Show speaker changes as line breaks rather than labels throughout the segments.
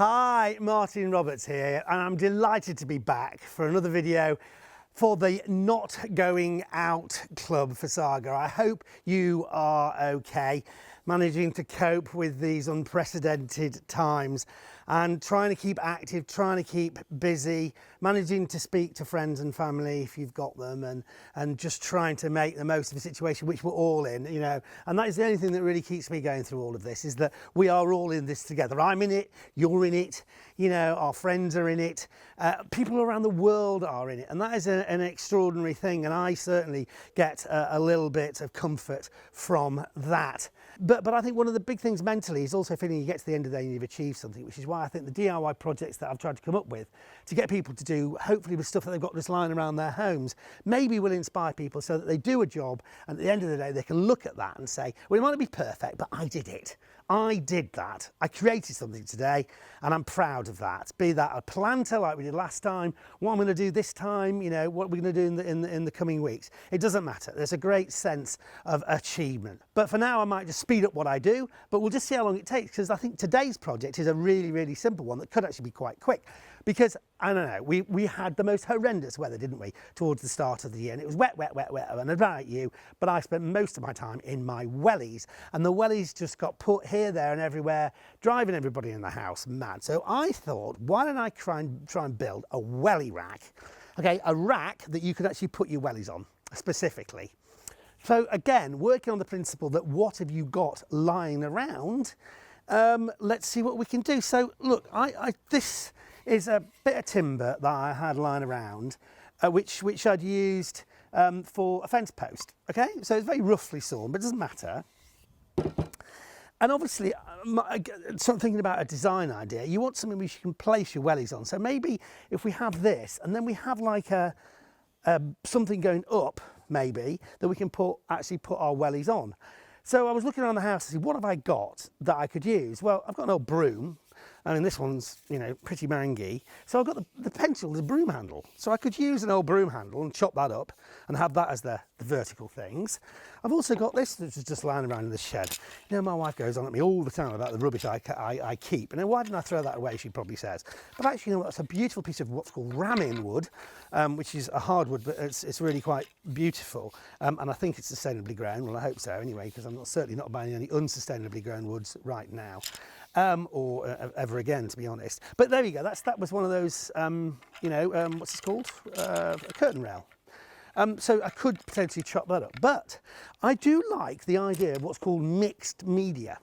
Hi, Martin Roberts here, and I'm delighted to be back for another video for the Not Going Out Club for Saga. I hope you are okay, managing to cope with these unprecedented times and trying to keep active, trying to keep busy, managing to speak to friends and family if you've got them, and just trying to make the most of a situation which we're all in, you know. And that is the only thing that really keeps me going through all of this, is that we are all in this together. I'm in it, you're in it, you know, our friends are in it, people around the world are in it, and that is an extraordinary thing, and I certainly get a little bit of comfort from that. But I think one of the big things mentally is also feeling you get to the end of the day and you've achieved something, which is why I think the DIY projects that I've tried to come up with to get people to do, hopefully with stuff that they've got just lying around their homes, maybe will inspire people so that they do a job and at the end of the day they can look at that and say, well, it might not be perfect, but I did it. I did that. I created something today and I'm proud of that. Be that a planter like we did last time, what I'm going to do this time, you know, what we're going to do in the coming weeks. It doesn't matter. There's a great sense of achievement. But for now, I might just speed up what I do, but we'll just see how long it takes, because I think today's project is a really, really simple one that could actually be quite quick. Because, I don't know, we had the most horrendous weather, didn't we, towards the start of the year, and it was wet, wet, wet, wet, and about you, but I spent most of my time in my wellies, and the wellies just got put here, there and everywhere, driving everybody in the house mad. So I thought, why don't I try and build a welly rack? Okay, a rack that you could actually put your wellies on, specifically. So again, working on the principle that what have you got lying around, let's see what we can do. So look, this is a bit of timber that I had lying around, which I'd used for a fence post. Okay, so it's very roughly sawn, but it doesn't matter. And obviously, sort of thinking about a design idea, you want something which you can place your wellies on. So maybe if we have this, and then we have like something going up, maybe, that we can actually put our wellies on. So I was looking around the house to see, what have I got that I could use? Well, I've got an old broom. I mean, this one's, you know, pretty mangy. So I've got the pencil as a broom handle. So I could use an old broom handle and chop that up and have that as the vertical things. I've also got this, which is just lying around in the shed. You know, my wife goes on at me all the time about the rubbish I keep. And then why didn't I throw that away, she probably says. But actually, you know what, that's a beautiful piece of what's called ramin wood, which is a hardwood, but it's really quite beautiful. And I think it's sustainably grown. Well, I hope so anyway, because I'm certainly not buying any unsustainably grown woods right now. Or ever again, to be honest. But there you go, that was one of those, you know, what's it called? A curtain rail. So I could potentially chop that up. But I do like the idea of what's called mixed media.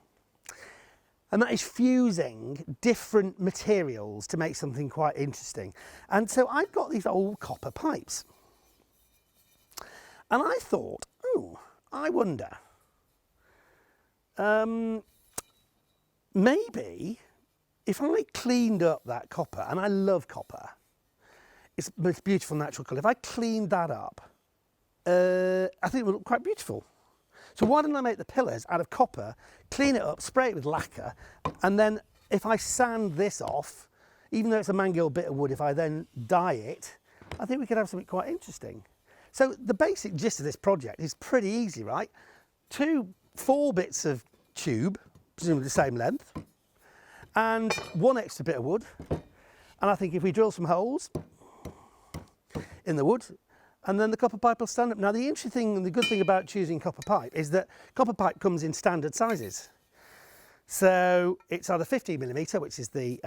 And that is fusing different materials to make something quite interesting. And so I've got these old copper pipes. And I thought, oh, I wonder, maybe if I cleaned up that copper, and I love copper, it's the most beautiful natural colour. If I cleaned that up, I think it would look quite beautiful. So why don't I make the pillars out of copper, clean it up, spray it with lacquer, and then if I sand this off, even though it's a mangy old bit of wood, if I then dye it, I think we could have something quite interesting. So the basic gist of this project is pretty easy, right? 4 bits of tube, presumably the same length, and 1 extra bit of wood. And I think if we drill some holes in the wood, and then the copper pipe will stand up. Now the interesting thing and the good thing about choosing copper pipe is that copper pipe comes in standard sizes. So it's either 15mm, which is the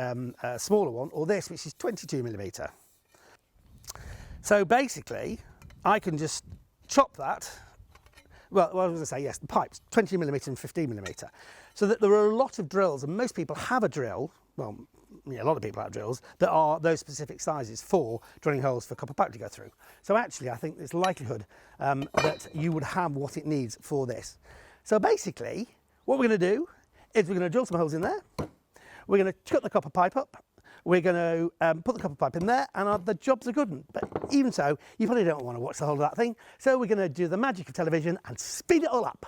smaller one, or this, which is 22mm. So basically, I can just chop that. Well, I was going to say, yes, the pipes, 20mm and 15mm. So that there are a lot of drills, and most people have a drill, well, yeah, a lot of people have drills, that are those specific sizes for drilling holes for copper pipe to go through. So actually, I think there's likelihood that you would have what it needs for this. So basically, what we're going to do is we're going to drill some holes in there, we're going to cut the copper pipe up, we're going to put the copper pipe in there, and the job's a good one. But even so, you probably don't want to watch the whole of that thing. So we're going to do the magic of television and speed it all up.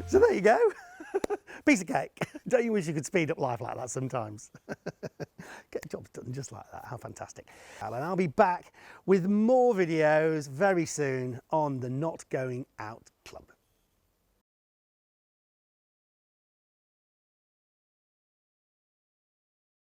So there you go. Piece of cake. Don't you wish you could speed up life like that sometimes? Get jobs done just like that. How fantastic. And I'll be back with more videos very soon on the Not Going Out Club.